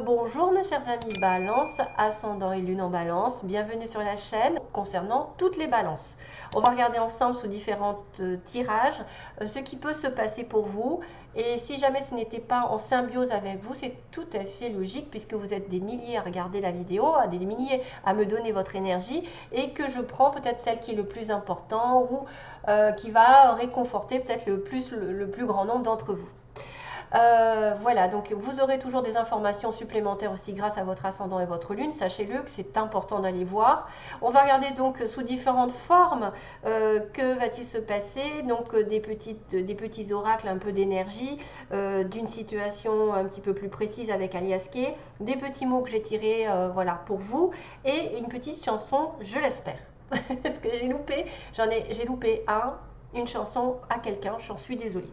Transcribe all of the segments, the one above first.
Bonjour mes chers amis Balance, ascendant et lune en Balance, bienvenue sur la chaîne concernant toutes les balances. On va regarder ensemble sous différents tirages ce qui peut se passer pour vous, et si jamais ce n'était pas en symbiose avec vous, c'est tout à fait logique puisque vous êtes des milliers à regarder la vidéo, des milliers à me donner votre énergie, et que je prends peut-être celle qui est le plus important ou qui va réconforter peut-être le plus grand nombre d'entre vous. Voilà, donc vous aurez toujours des informations supplémentaires aussi grâce à votre ascendant et votre lune. Sachez-le que c'est important d'aller voir. On va regarder donc sous différentes formes que va-t-il se passer. Donc des petits oracles, un peu d'énergie, d'une situation un petit peu plus précise avec Alias Kay, des petits mots que j'ai tirés voilà, pour vous, et une petite chanson, je l'espère. Parce que j'ai loupé une chanson à quelqu'un, j'en suis désolée.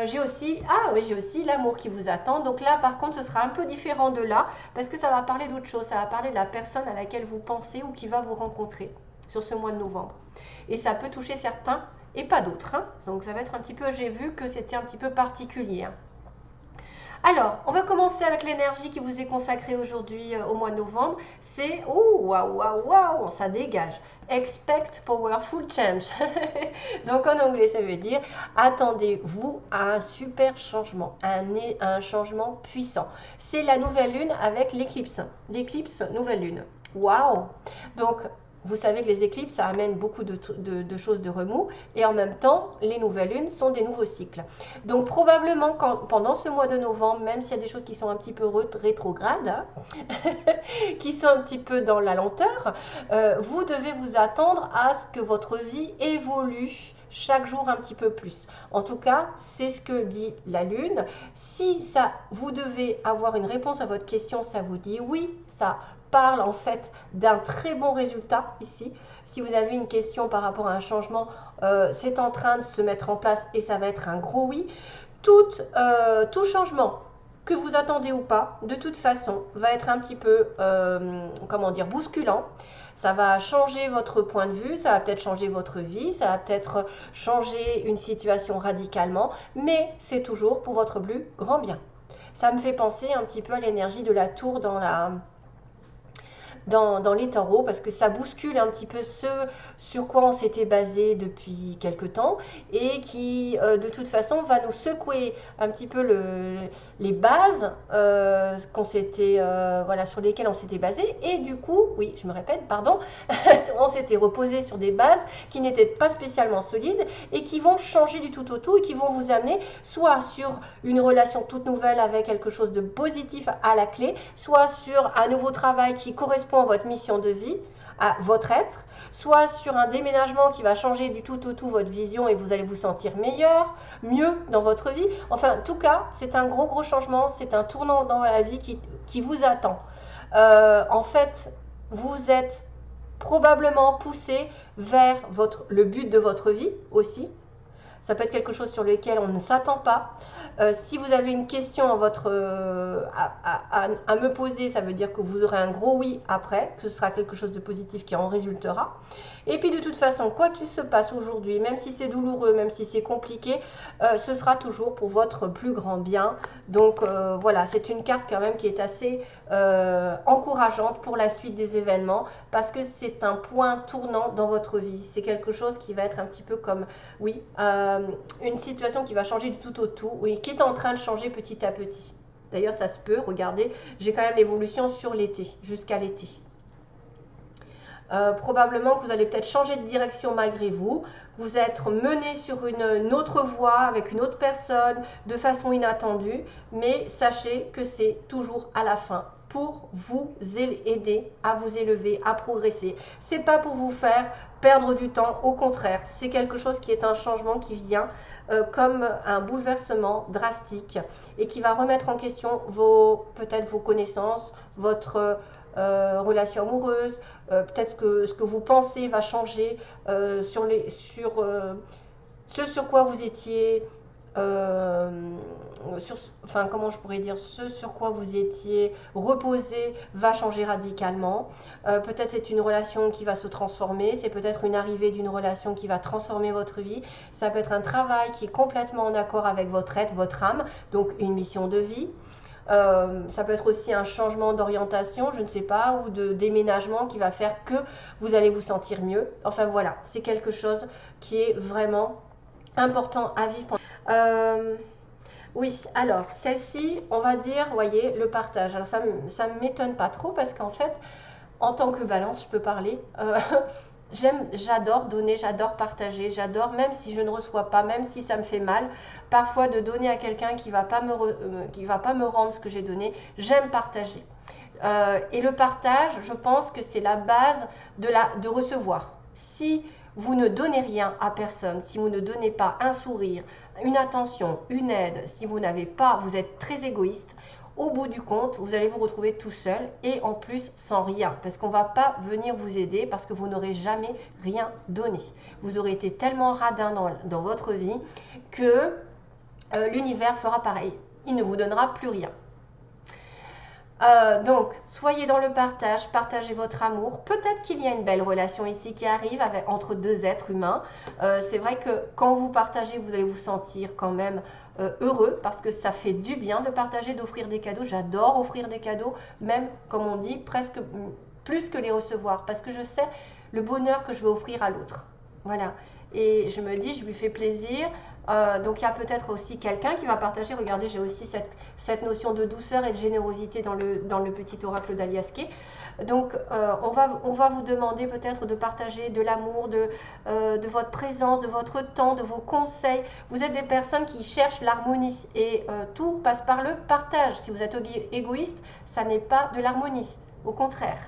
J'ai aussi l'amour qui vous attend. Donc là, par contre, ce sera un peu différent de là, parce que ça va parler d'autre chose. Ça va parler de la personne à laquelle vous pensez ou qui va vous rencontrer sur ce mois de novembre. Et ça peut toucher certains et pas d'autres. Hein. Donc ça va être un petit peu, j'ai vu que c'était un petit peu particulier. Hein. Alors, on va commencer avec l'énergie qui vous est consacrée aujourd'hui au mois de novembre. C'est, oh, waouh, waouh, waouh, ça dégage. Expect powerful change. Donc en anglais, ça veut dire attendez-vous à un super changement, un changement puissant. C'est la nouvelle lune avec l'éclipse. L'éclipse, nouvelle lune. Waouh! Donc, vous savez que les éclipses, ça amène beaucoup de choses de remous, et en même temps, les nouvelles lunes sont des nouveaux cycles. Donc probablement, pendant ce mois de novembre, même s'il y a des choses qui sont un petit peu rétrogrades, hein, qui sont un petit peu dans la lenteur, vous devez vous attendre à ce que votre vie évolue chaque jour un petit peu plus. En tout cas, c'est ce que dit la Lune. Si ça, vous devez avoir une réponse à votre question, ça vous dit oui, ça parle en fait d'un très bon résultat ici. Si vous avez une question par rapport à un changement, c'est en train de se mettre en place et ça va être un gros oui. Tout changement que vous attendez ou pas, de toute façon, va être un petit peu, comment dire, bousculant. Ça va changer votre point de vue, ça va peut-être changer votre vie, ça va peut-être changer une situation radicalement, mais c'est toujours pour votre plus grand bien. Ça me fait penser un petit peu à l'énergie de la tour dans les tarots, parce que ça bouscule un petit peu ce sur quoi on s'était basé depuis quelque temps, et qui de toute façon va nous secouer un petit peu les bases voilà, sur lesquelles on s'était basé, et du coup, oui, je me répète, pardon, on s'était reposé sur des bases qui n'étaient pas spécialement solides et qui vont changer du tout au tout, et qui vont vous amener soit sur une relation toute nouvelle avec quelque chose de positif à la clé, soit sur un nouveau travail qui correspond à votre mission de vie, à votre être, soit sur un déménagement qui va changer du tout au tout votre vision et vous allez vous sentir meilleur, mieux dans votre vie. Enfin, en tout cas, c'est un gros changement, c'est un tournant dans la vie qui vous attend. En fait, vous êtes probablement poussé vers le but de votre vie aussi. Ça peut être quelque chose sur lequel on ne s'attend pas. Si vous avez une question à me poser, ça veut dire que vous aurez un gros oui après, que ce sera quelque chose de positif qui en résultera. Et puis de toute façon, quoi qu'il se passe aujourd'hui, même si c'est douloureux, même si c'est compliqué, ce sera toujours pour votre plus grand bien. Donc voilà, c'est une carte quand même qui est assez encourageante pour la suite des événements, parce que c'est un point tournant dans votre vie. C'est quelque chose qui va être un petit peu comme, oui, une situation qui va changer du tout au tout, oui, qui est en train de changer petit à petit. D'ailleurs, ça se peut, regardez, j'ai quand même l'évolution sur l'été, jusqu'à l'été. Probablement que vous allez peut-être changer de direction malgré vous, vous êtes mené sur une autre voie avec une autre personne de façon inattendue, mais sachez que c'est toujours à la fin pour vous aider à vous élever, à progresser. C'est pas pour vous faire perdre du temps, au contraire, c'est quelque chose qui est un changement qui vient comme un bouleversement drastique et qui va remettre en question peut-être vos connaissances, votre relation amoureuse, peut-être ce que vous pensez va changer ce sur quoi vous étiez, comment je pourrais dire, ce sur quoi vous étiez reposé va changer radicalement. Peut-être c'est une relation qui va se transformer, c'est peut-être une arrivée d'une relation qui va transformer votre vie, ça peut être un travail qui est complètement en accord avec votre être, votre âme, donc une mission de vie. Ça peut être aussi un changement d'orientation, je ne sais pas, ou de déménagement qui va faire que vous allez vous sentir mieux. Enfin voilà, c'est quelque chose qui est vraiment important à vivre. Oui, alors celle-ci, on va dire, voyez, le partage. Alors ça ne m'étonne pas trop parce qu'en fait, en tant que balance, je peux parler. J'adore donner, j'adore partager, j'adore, même si je ne reçois pas, même si ça me fait mal, parfois de donner à quelqu'un qui va pas me rendre ce que j'ai donné, j'aime partager. Et le partage, je pense que c'est la base de recevoir. Si vous ne donnez rien à personne, si vous ne donnez pas un sourire, une attention, une aide, si vous n'avez pas, vous êtes très égoïste, au bout du compte, vous allez vous retrouver tout seul et en plus sans rien, parce qu'on ne va pas venir vous aider parce que vous n'aurez jamais rien donné. Vous aurez été tellement radin dans votre vie que l'univers fera pareil. Il ne vous donnera plus rien. Donc, soyez dans le partage, partagez votre amour. Peut-être qu'il y a une belle relation ici qui arrive entre deux êtres humains. C'est vrai que quand vous partagez, vous allez vous sentir quand même heureux parce que ça fait du bien de partager, d'offrir des cadeaux. J'adore offrir des cadeaux, même comme on dit, presque plus que les recevoir parce que je sais le bonheur que je vais offrir à l'autre. Voilà. Et je me dis, je lui fais plaisir. Donc il y a peut-être aussi quelqu'un qui va partager. Regardez, j'ai aussi cette notion de douceur et de générosité dans le petit oracle d'Aliaské. Donc on va vous demander peut-être de partager de l'amour, de votre présence, de votre temps, de vos conseils. Vous êtes des personnes qui cherchent l'harmonie et tout passe par le partage. Si vous êtes égoïste, ça n'est pas de l'harmonie, au contraire.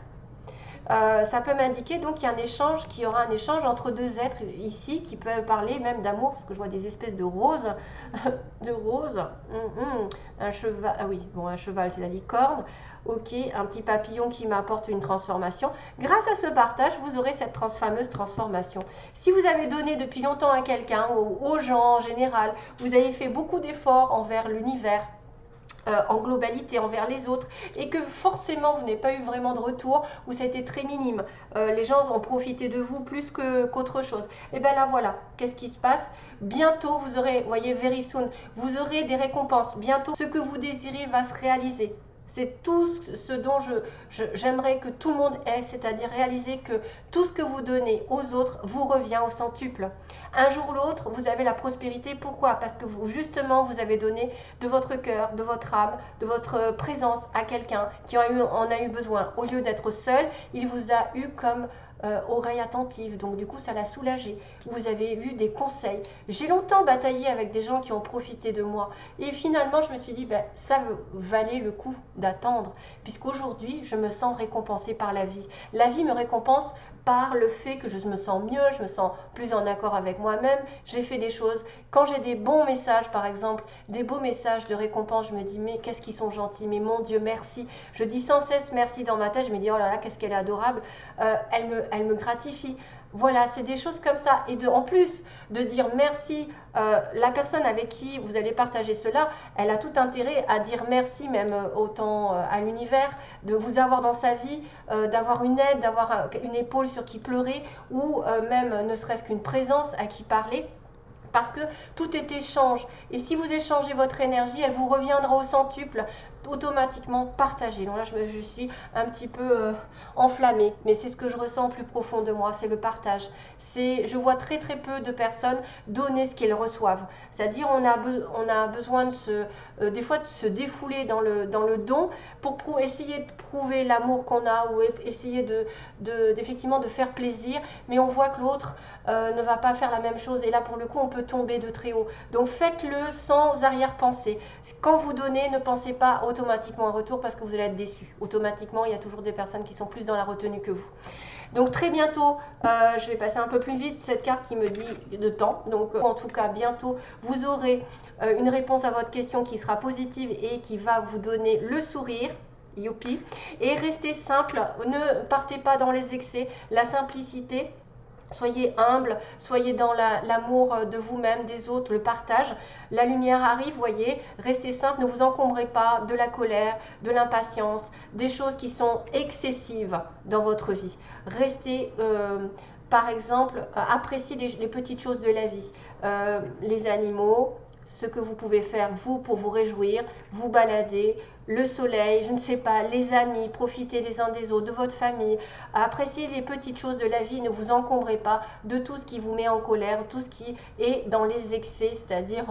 Ça peut m'indiquer donc qu'il y aura un échange entre deux êtres ici qui peuvent parler même d'amour, parce que je vois des espèces de roses, un cheval, ah oui, bon, un cheval c'est la licorne, ok, un petit papillon qui m'apporte une transformation. Grâce à ce partage, vous aurez cette fameuse transformation. Si vous avez donné depuis longtemps à quelqu'un, aux gens en général, vous avez fait beaucoup d'efforts envers l'univers, en globalité envers les autres et que forcément vous n'avez pas eu vraiment de retour ou ça a été très minime, les gens ont profité de vous plus qu'autre chose, et bien là voilà, qu'est-ce qui se passe? Bientôt vous aurez, voyez, very soon, vous aurez des récompenses, bientôt ce que vous désirez va se réaliser. C'est tout ce dont j'aimerais que tout le monde ait, c'est-à-dire réaliser que tout ce que vous donnez aux autres vous revient au centuple. Un jour ou l'autre, vous avez la prospérité. Pourquoi? Parce que justement, vous avez donné de votre cœur, de votre âme, de votre présence à quelqu'un qui en a eu besoin. Au lieu d'être seul, il vous a eu comme oreille attentive, donc du coup ça l'a soulagé. Vous avez eu des conseils. J'ai longtemps bataillé avec des gens qui ont profité de moi et finalement je me suis dit ben, ça valait le coup d'attendre puisqu'aujourd'hui je me sens récompensée par la vie. La vie me récompense par le fait que je me sens mieux, je me sens plus en accord avec moi-même, j'ai fait des choses. Quand j'ai des bons messages, par exemple, des beaux messages de récompense, je me dis mais qu'est-ce qu'ils sont gentils, mais mon Dieu, merci. Je dis sans cesse merci dans ma tête, je me dis oh là là, qu'est-ce qu'elle est adorable, elle me gratifie. Voilà, c'est des choses comme ça. Et en plus de dire merci, la personne avec qui vous allez partager cela, elle a tout intérêt à dire merci, même autant à l'univers, de vous avoir dans sa vie, d'avoir une aide, d'avoir une épaule sur qui pleurer, ou même ne serait-ce qu'une présence à qui parler. Parce que tout est échange. Et si vous échangez votre énergie, elle vous reviendra au centuple, automatiquement partagée. Donc là, je suis un petit peu enflammée, mais c'est ce que je ressens au plus profond de moi, c'est le partage. Je vois très très peu de personnes donner ce qu'elles reçoivent. C'est-à-dire on a besoin des fois de se défouler dans le don pour essayer de prouver l'amour qu'on a ou essayer effectivement de faire plaisir, mais on voit que l'autre ne va pas faire la même chose et là pour le coup on peut tomber de très haut. Donc faites-le sans arrière-pensée. Quand vous donnez, ne pensez pas automatiquement en retour parce que vous allez être déçu. Automatiquement, il y a toujours des personnes qui sont plus dans la retenue que vous. Donc très bientôt, je vais passer un peu plus vite cette carte qui me dit de temps. Donc en tout cas, bientôt, vous aurez une réponse à votre question qui sera positive et qui va vous donner le sourire. Youpi. Et restez simple, ne partez pas dans les excès, la simplicité. Soyez humble, soyez dans l'amour de vous-même, des autres, le partage. La lumière arrive, voyez, restez simple, ne vous encombrez pas de la colère, de l'impatience, des choses qui sont excessives dans votre vie. Restez, par exemple, appréciez les petites choses de la vie, les animaux. ce que vous pouvez faire, vous, pour vous réjouir, vous balader, le soleil, je ne sais pas, les amis, profitez les uns des autres, de votre famille, appréciez les petites choses de la vie, ne vous encombrez pas de tout ce qui vous met en colère, tout ce qui est dans les excès, c'est-à-dire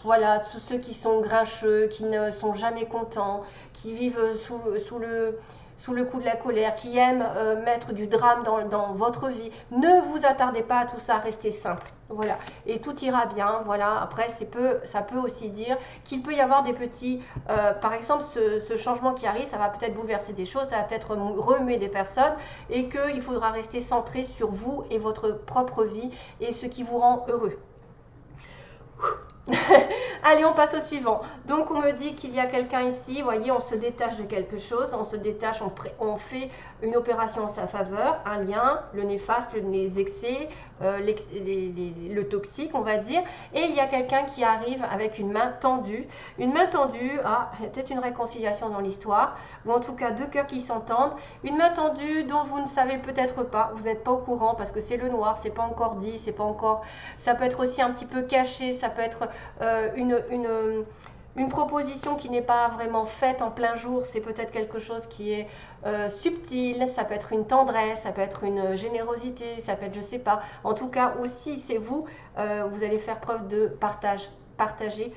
voilà, tous ceux qui sont grincheux, qui ne sont jamais contents, qui vivent sous le coup de la colère, qui aiment mettre du drame dans votre vie. Ne vous attardez pas à tout ça, restez simple. Voilà, et tout ira bien. Voilà, après, ça peut aussi dire qu'il peut y avoir des petits, par exemple, ce changement qui arrive, ça va peut-être bouleverser des choses, ça va peut-être remuer des personnes, et qu'il faudra rester centré sur vous et votre propre vie et ce qui vous rend heureux. Allez, on passe au suivant. Donc, on me dit qu'il y a quelqu'un ici. Vous voyez, on se détache de quelque chose. On se détache, on fait une opération en sa faveur, un lien, le néfaste, les excès, le toxique, on va dire. Et il y a quelqu'un qui arrive avec une main tendue. Une main tendue, il y a peut-être une réconciliation dans l'histoire, ou en tout cas deux cœurs qui s'entendent. Une main tendue dont vous ne savez peut-être pas, vous n'êtes pas au courant parce que c'est le noir, c'est pas encore dit, c'est pas encore. Ça peut être aussi un petit peu caché, ça peut être une proposition qui n'est pas vraiment faite en plein jour, c'est peut-être quelque chose qui est subtil, ça peut être une tendresse, ça peut être une générosité, ça peut être je sais pas. En tout cas aussi c'est vous, vous allez faire preuve de partager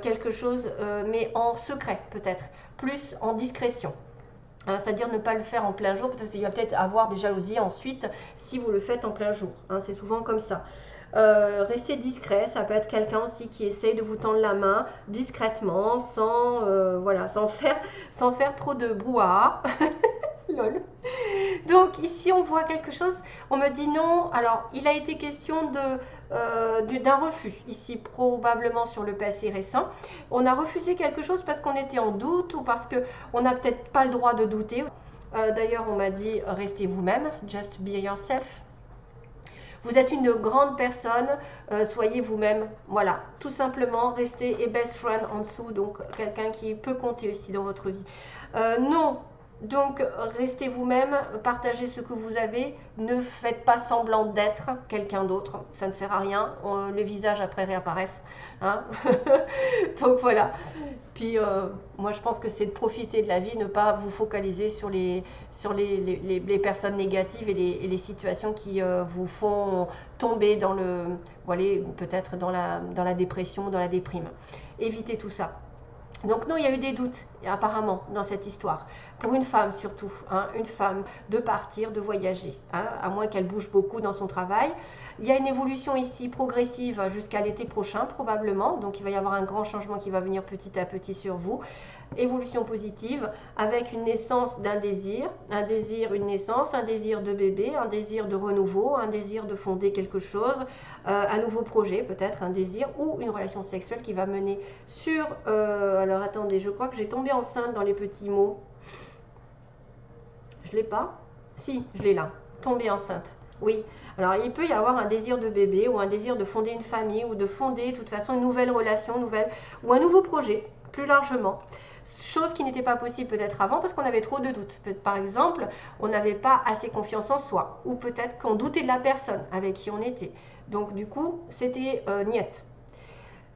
quelque chose, mais en secret peut-être, plus en discrétion. Hein, c'est-à-dire ne pas le faire en plein jour, il va peut-être avoir des jalousies ensuite si vous le faites en plein jour, hein, c'est souvent comme ça. Restez discret, ça peut être quelqu'un aussi qui essaye de vous tendre la main discrètement, voilà, sans faire trop de brouhaha. Lol. Donc ici on voit quelque chose, on me dit non, alors il a été question d'un refus, ici probablement sur le passé récent. On a refusé quelque chose parce qu'on était en doute ou parce qu'on n'a peut-être pas le droit de douter. D'ailleurs on m'a dit restez vous-même, just be yourself. Vous êtes une grande personne, soyez vous-même, voilà, tout simplement, restez et best friend en dessous, donc quelqu'un qui peut compter aussi dans votre vie. Non, donc restez vous-même, partagez ce que vous avez, ne faites pas semblant d'être quelqu'un d'autre, ça ne sert à rien, les visages après réapparaissent, hein. Donc voilà. Puis moi je pense que c'est de profiter de la vie, ne pas vous focaliser sur les personnes négatives et les situations qui vous font tomber dans peut-être dans la dépression, dans la déprime. Évitez tout ça. Donc non, il y a eu des doutes apparemment dans cette histoire. Pour une femme surtout, hein, une femme de partir, de voyager, hein, à moins qu'elle bouge beaucoup dans son travail. Il y a une évolution ici progressive jusqu'à l'été prochain probablement, donc il va y avoir un grand changement qui va venir petit à petit sur vous. Évolution positive avec une naissance d'un désir, une naissance, un désir de bébé, un désir de renouveau, un désir de fonder quelque chose, un nouveau projet peut-être, un désir ou une relation sexuelle qui va mener sur... alors attendez, je crois que j'ai tombé enceinte dans les petits mots. Je l'ai pas? Si, je l'ai là. Tomber enceinte. Oui. Alors, il peut y avoir un désir de bébé ou un désir de fonder une famille ou de fonder, de toute façon, une nouvelle relation, ou un nouveau projet, plus largement. Chose qui n'était pas possible peut-être avant parce qu'on avait trop de doutes. Par exemple, on n'avait pas assez confiance en soi ou peut-être qu'on doutait de la personne avec qui on était. Donc, du coup, c'était niette.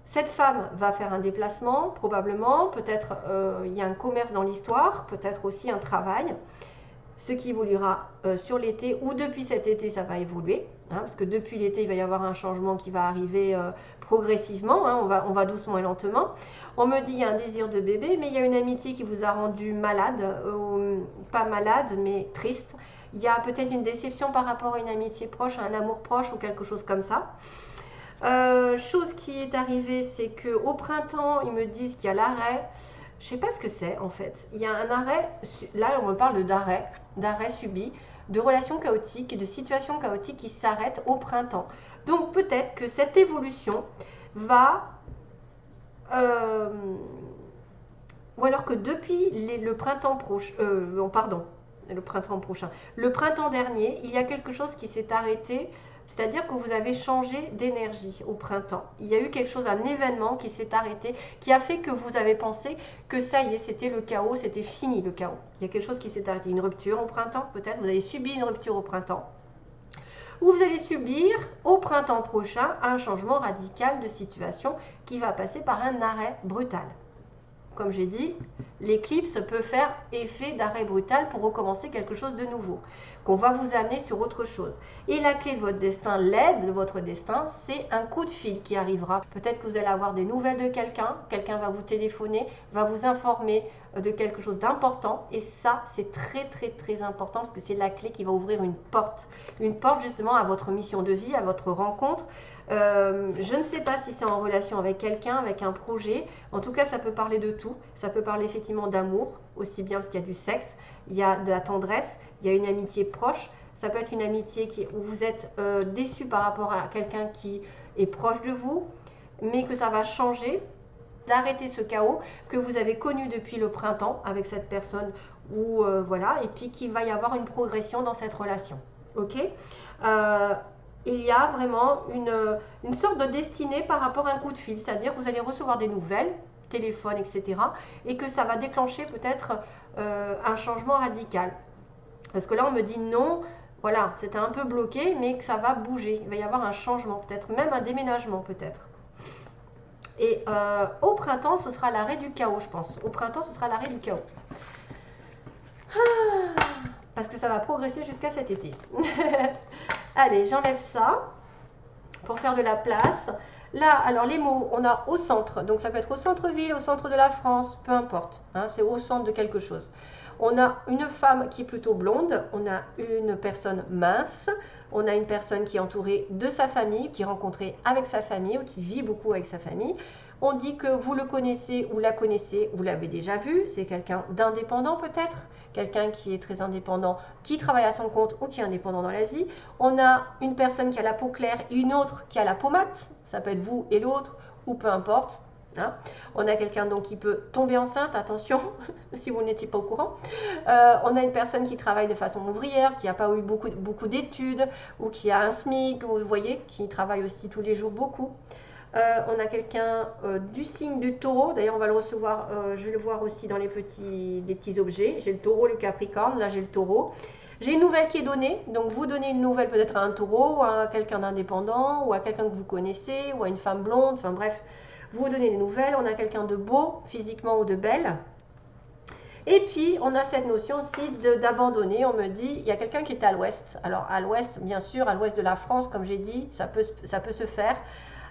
Cette femme va faire un déplacement, probablement. Peut-être il y a un commerce dans l'histoire, peut-être aussi un travail. Ce qui évoluera sur l'été ou depuis cet été, ça va évoluer. Hein, parce que depuis l'été, il va y avoir un changement qui va arriver progressivement. Hein, on va doucement et lentement. On me dit qu'il y a un désir de bébé, mais il y a une amitié qui vous a rendu malade. Pas malade, mais triste. Il y a peut-être une déception par rapport à une amitié proche, à un amour proche ou quelque chose comme ça. Chose qui est arrivée, c'est qu'au printemps, ils me disent qu'il y a l'arrêt. Je ne sais pas ce que c'est en fait. Il y a un arrêt, là on me parle d'arrêt subi, de relations chaotiques et de situations chaotiques qui s'arrêtent au printemps. Donc peut-être que cette évolution va... ou alors que depuis le printemps prochain... le printemps dernier, il y a quelque chose qui s'est arrêté. C'est-à-dire que vous avez changé d'énergie au printemps. Il y a eu quelque chose, un événement qui s'est arrêté, qui a fait que vous avez pensé que ça y est, c'était le chaos, c'était fini le chaos. Il y a quelque chose qui s'est arrêté, une rupture au printemps peut-être, vous avez subi une rupture au printemps. ou vous allez subir au printemps prochain un changement radical de situation qui va passer par un arrêt brutal. Comme j'ai dit, l'éclipse peut faire effet d'arrêt brutal pour recommencer quelque chose de nouveau, qu'on va vous amener sur autre chose. Et la clé de votre destin, l'aide de votre destin, c'est un coup de fil qui arrivera. Peut-être que vous allez avoir des nouvelles de quelqu'un, quelqu'un va vous téléphoner, va vous informer de quelque chose d'important. Et ça, c'est très important parce que c'est la clé qui va ouvrir une porte justement à votre mission de vie, à votre rencontre. Je ne sais pas si c'est en relation avec quelqu'un, avec un projet. En tout cas, ça peut parler de tout. Ça peut parler effectivement d'amour, aussi bien parce qu'il y a du sexe, il y a de la tendresse, il y a une amitié proche. Ça peut être une amitié où vous êtes déçu par rapport à quelqu'un qui est proche de vous, mais que ça va changer, d'arrêter ce chaos que vous avez connu depuis le printemps avec cette personne, ou voilà, et puis qu'il va y avoir une progression dans cette relation. Ok, il y a vraiment une sorte de destinée par rapport à un coup de fil, c'est-à-dire que vous allez recevoir des nouvelles, téléphone, etc. et que ça va déclencher peut-être un changement radical. Parce que là, on me dit non, voilà, c'était un peu bloqué, mais que ça va bouger. Il va y avoir un changement, peut-être même un déménagement, peut-être. Et au printemps, ce sera l'arrêt du chaos, je pense. Au printemps, ce sera l'arrêt du chaos. Parce que ça va progresser jusqu'à cet été. Allez, j'enlève ça pour faire de la place. Là, alors les mots, on a au centre. Donc ça peut être au centre-ville, au centre de la France, peu importe. Hein, c'est au centre de quelque chose. On a une femme qui est plutôt blonde. On a une personne mince. On a une personne qui est entourée de sa famille, qui est rencontrée avec sa famille ou qui vit beaucoup avec sa famille. On dit que vous le connaissez ou la connaissez, vous l'avez déjà vu. C'est quelqu'un d'indépendant peut-être. Quelqu'un qui est très indépendant, qui travaille à son compte ou qui est indépendant dans la vie. On a une personne qui a la peau claire et une autre qui a la peau mate. Ça peut être vous et l'autre, ou peu importe. Hein. On a quelqu'un donc qui peut tomber enceinte, attention, si vous n'étiez pas au courant. On a une personne qui travaille de façon ouvrière, qui n'a pas eu beaucoup d'études, ou qui a un SMIC, vous voyez, qui travaille aussi tous les jours beaucoup. On a quelqu'un du signe du taureau, d'ailleurs on va le recevoir, je vais le voir aussi dans les petits objets. J'ai le taureau, le capricorne, là j'ai le taureau. J'ai une nouvelle qui est donnée, donc vous donnez une nouvelle peut-être à un taureau, à quelqu'un d'indépendant, ou à quelqu'un que vous connaissez, ou à une femme blonde, enfin bref, vous donnez des nouvelles. On a quelqu'un de beau, physiquement, ou de belle. Et puis, on a cette notion aussi d'abandonner. On me dit, il y a quelqu'un qui est à l'ouest. Alors, à l'ouest, bien sûr, à l'ouest de la France, comme j'ai dit, ça peut se faire.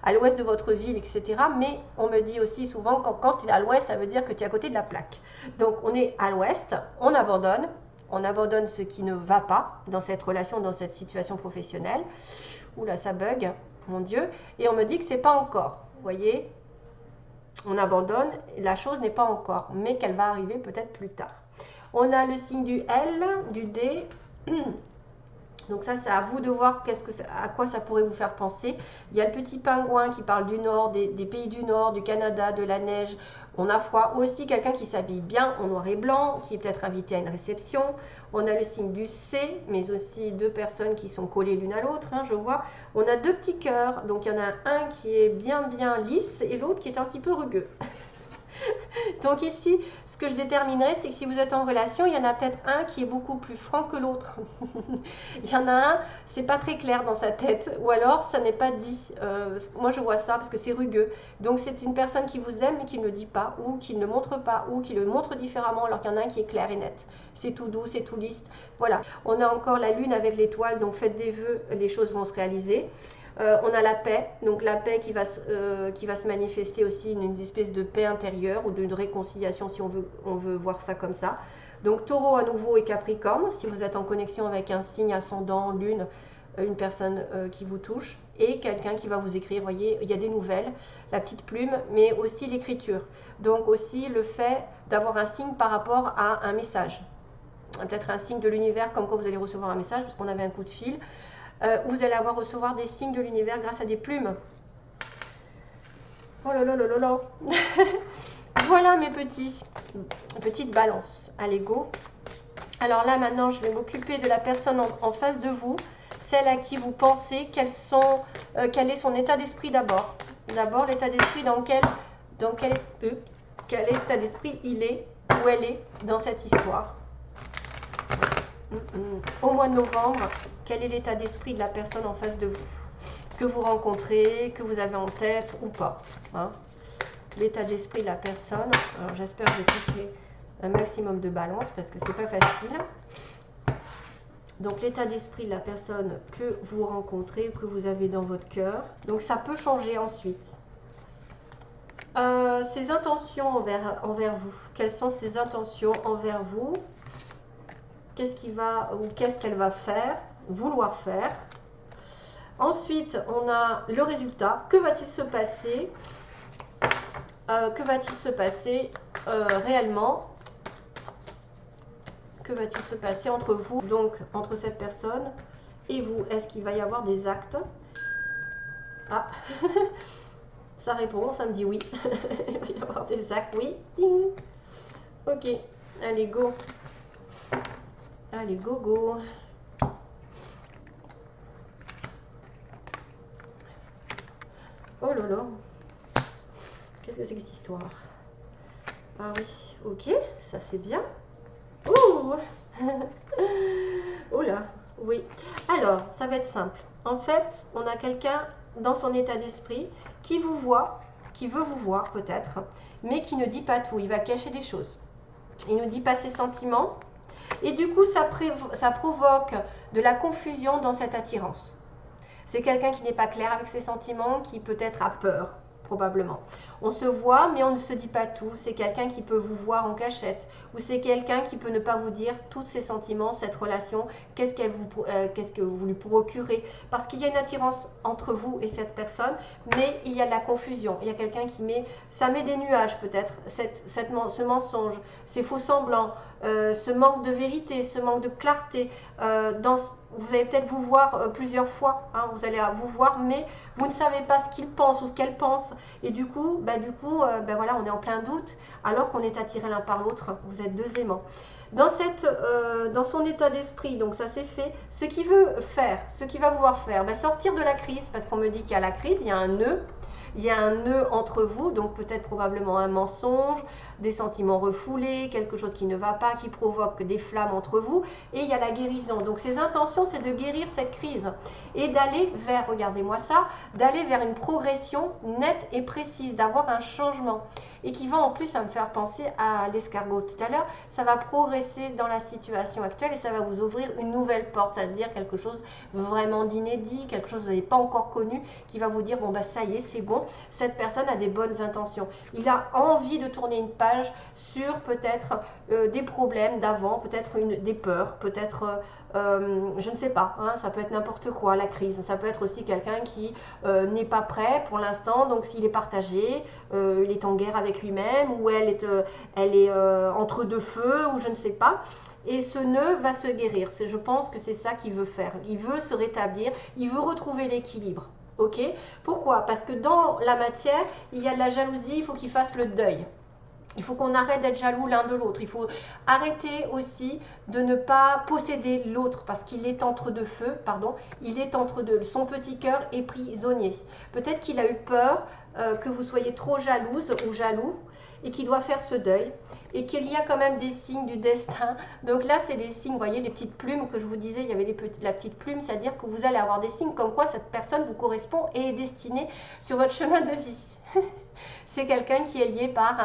À l'ouest de votre ville, etc. Mais on me dit aussi souvent, quand il est à l'ouest, ça veut dire que tu es à côté de la plaque. Donc, on est à l'ouest, on abandonne ce qui ne va pas dans cette relation, dans cette situation professionnelle. Oula, ça bug, mon Dieu. Et on me dit que c'est pas encore. Vous voyez, on abandonne, la chose n'est pas encore, mais qu'elle va arriver peut-être plus tard. On a le signe du L, du D. Donc ça, c'est à vous de voir à quoi ça pourrait vous faire penser. Il y a le petit pingouin qui parle du nord, des pays du nord, du Canada, de la neige. On a froid. Aussi quelqu'un qui s'habille bien en noir et blanc, qui est peut-être invité à une réception. On a le signe du C, mais aussi deux personnes qui sont collées l'une à l'autre, hein, je vois. On a deux petits cœurs. Donc il y en a un qui est bien lisse et l'autre qui est un petit peu rugueux. Donc ici, ce que je déterminerai, c'est que si vous êtes en relation, il y en a peut-être un qui est beaucoup plus franc que l'autre. Il y en a un, c'est pas très clair dans sa tête, ou alors ça n'est pas dit. Moi je vois ça parce que c'est rugueux. Donc c'est une personne qui vous aime mais qui ne le dit pas, ou qui ne le montre pas, ou qui le montre différemment, alors qu'il y en a un qui est clair et net. C'est tout doux, c'est tout lisse. Voilà. On a encore la lune avec l'étoile, donc faites des vœux, les choses vont se réaliser. On a la paix, donc la paix qui va se manifester aussi, une espèce de paix intérieure ou d'une réconciliation si on veut voir ça comme ça. Donc taureau à nouveau et capricorne, si vous êtes en connexion avec un signe ascendant, lune, une personne qui vous touche et quelqu'un qui va vous écrire, vous voyez, il y a des nouvelles, la petite plume, mais aussi l'écriture. Donc aussi le fait d'avoir un signe par rapport à un message. Peut-être un signe de l'univers comme quand vous allez recevoir un message, parce qu'on avait un coup de fil. Vous allez recevoir des signes de l'univers grâce à des plumes. Oh là là là là là. Voilà mes petites balances. Allez, go. Alors là, maintenant, je vais m'occuper de la personne en face de vous. Celle à qui vous pensez quel est son état d'esprit d'abord. D'abord, l'état d'esprit quel état d'esprit il est, où elle est dans cette histoire. Au mois de novembre, quel est l'état d'esprit de la personne en face de vous? Que vous rencontrez, que vous avez en tête ou pas, hein? L'état d'esprit de la personne. Alors j'espère que je vais toucher un maximum de balance parce que c'est pas facile. Donc l'état d'esprit de la personne que vous rencontrez, que vous avez dans votre cœur. Donc ça peut changer ensuite. Ses intentions envers vous. Quelles sont ses intentions envers vous? Qu'est-ce qu'il va ou qu'est-ce qu'elle va faire, vouloir faire? Ensuite, on a le résultat. Que va-t-il se passer? Que va-t-il se passer réellement? Que va-t-il se passer entre vous, donc entre cette personne et vous? Est-ce qu'il va y avoir des actes? Ah, ça répond, ça me dit oui. Il va y avoir des actes, oui. Ding. Ok, allez, go. Allez, go, go. Oh là là. Qu'est-ce que c'est que cette histoire? Ah oui, ok, ça c'est bien. Oh, oh là, oui. Alors, ça va être simple. En fait, on a quelqu'un dans son état d'esprit qui vous voit, qui veut vous voir peut-être, mais qui ne dit pas tout. Il va cacher des choses. Il ne dit pas ses sentiments. Et du coup, ça provoque de la confusion dans cette attirance. C'est quelqu'un qui n'est pas clair avec ses sentiments, qui peut-être a peur, probablement. On se voit, mais on ne se dit pas tout. C'est quelqu'un qui peut vous voir en cachette, ou c'est quelqu'un qui peut ne pas vous dire tous ses sentiments, cette relation, qu'est-ce que vous lui procurez. Parce qu'il y a une attirance entre vous et cette personne, mais il y a de la confusion. Il y a quelqu'un qui ça met des nuages peut-être, ce mensonge, ces faux semblants, ce manque de vérité, ce manque de clarté. Vous allez peut-être vous voir plusieurs fois, hein, vous allez vous voir, mais vous ne savez pas ce qu'il pense ou ce qu'elle pense. Et du coup, voilà, on est en plein doute, alors qu'on est attirés l'un par l'autre. Vous êtes deux aimants. Dans son état d'esprit, donc ça c'est fait. Ce qu'il veut faire, ce qu'il va vouloir faire, sortir de la crise, parce qu'on me dit qu'il y a la crise, il y a un nœud. Il y a un nœud entre vous, donc peut-être probablement un mensonge, des sentiments refoulés, quelque chose qui ne va pas, qui provoque des flammes entre vous. Et il y a la guérison. Donc ses intentions, c'est de guérir cette crise et d'aller vers, regardez-moi ça, d'aller vers une progression nette et précise, d'avoir un changement. Et qui va en plus, ça me faire penser à l'escargot tout à l'heure, ça va progresser dans la situation actuelle et ça va vous ouvrir une nouvelle porte, c'est-à-dire quelque chose vraiment d'inédit, quelque chose que vous n'avez pas encore connu, qui va vous dire, bon ça y est, c'est bon, cette personne a des bonnes intentions. Il a envie de tourner une page sur peut-être des problèmes d'avant, peut-être des peurs, peut-être, je ne sais pas, hein, ça peut être n'importe quoi, la crise. Ça peut être aussi quelqu'un qui n'est pas prêt pour l'instant, donc s'il est partagé, il est en guerre avec lui-même, ou elle est entre deux feux, ou je ne sais pas. Et ce nœud va se guérir. Je pense que c'est ça qu'il veut faire. Il veut se rétablir, il veut retrouver l'équilibre. Ok? Pourquoi? Parce que dans la matière, il y a de la jalousie, il faut qu'il fasse le deuil. Il faut qu'on arrête d'être jaloux l'un de l'autre. Il faut arrêter aussi de ne pas posséder l'autre parce qu'il est entre deux feux, il est entre deux. Son petit cœur est prisonnier. Peut-être qu'il a eu peur que vous soyez trop jalouse ou jaloux et qu'il doit faire ce deuil et qu'il y a quand même des signes du destin. Donc là, c'est des signes, vous voyez, les petites plumes que je vous disais, il y avait la petite plume, c'est-à-dire que vous allez avoir des signes comme quoi cette personne vous correspond et est destinée sur votre chemin de vie. C'est quelqu'un qui est lié par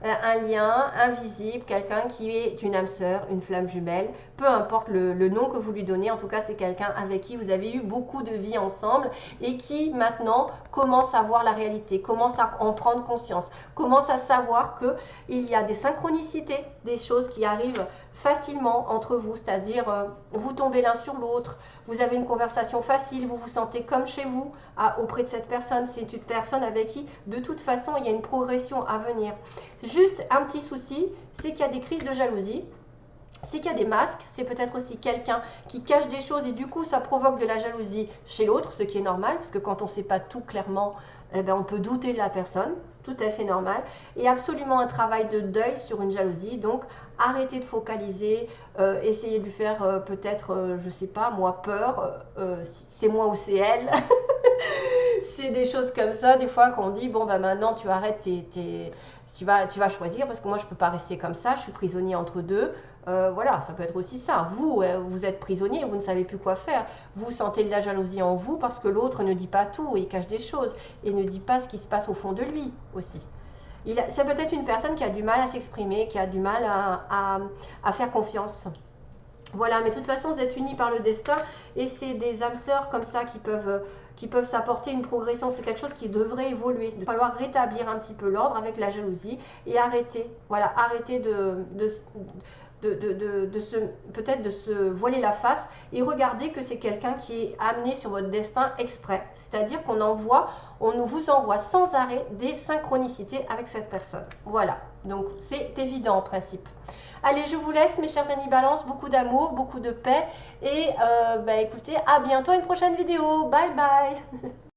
un lien invisible, quelqu'un qui est une âme sœur, une flamme jumelle, peu importe le nom que vous lui donnez, en tout cas c'est quelqu'un avec qui vous avez eu beaucoup de vie ensemble et qui maintenant commence à voir la réalité, commence à en prendre conscience, commence à savoir qu'il y a des synchronicités, des choses qui arrivent facilement entre vous, c'est-à-dire vous tombez l'un sur l'autre, vous avez une conversation facile, vous vous sentez comme chez vous auprès de cette personne. C'est une personne avec qui de toute façon il y a une progression à venir. Juste un petit souci, c'est qu'il y a des crises de jalousie, c'est qu'il y a des masques, c'est peut-être aussi quelqu'un qui cache des choses et du coup ça provoque de la jalousie chez l'autre, ce qui est normal parce que quand on ne sait pas tout clairement, on peut douter de la personne, tout à fait normal, et absolument un travail de deuil sur une jalousie. Donc arrêtez de focaliser, essayez de lui faire peut-être, je sais pas moi, peur, c'est moi ou c'est elle. C'est des choses comme ça, des fois qu'on dit, bon maintenant tu arrêtes Tu vas choisir parce que moi je ne peux pas rester comme ça, je suis prisonnier entre deux. Voilà, ça peut être aussi ça. Vous, vous êtes prisonnier, vous ne savez plus quoi faire. Vous sentez de la jalousie en vous parce que l'autre ne dit pas tout et cache des choses et ne dit pas ce qui se passe au fond de lui aussi. C'est peut-être une personne qui a du mal à s'exprimer, qui a du mal à faire confiance. Voilà, mais de toute façon, vous êtes unis par le destin et c'est des âmes sœurs comme ça qui peuvent s'apporter une progression. C'est quelque chose qui devrait évoluer. Il va falloir rétablir un petit peu l'ordre avec la jalousie et arrêter, voilà, arrêter peut-être de se voiler la face et regarder que c'est quelqu'un qui est amené sur votre destin exprès. C'est-à-dire on vous envoie sans arrêt des synchronicités avec cette personne. Voilà, donc c'est évident en principe. Allez, je vous laisse mes chers amis Balance, beaucoup d'amour, beaucoup de paix et écoutez, à bientôt, une prochaine vidéo. Bye bye.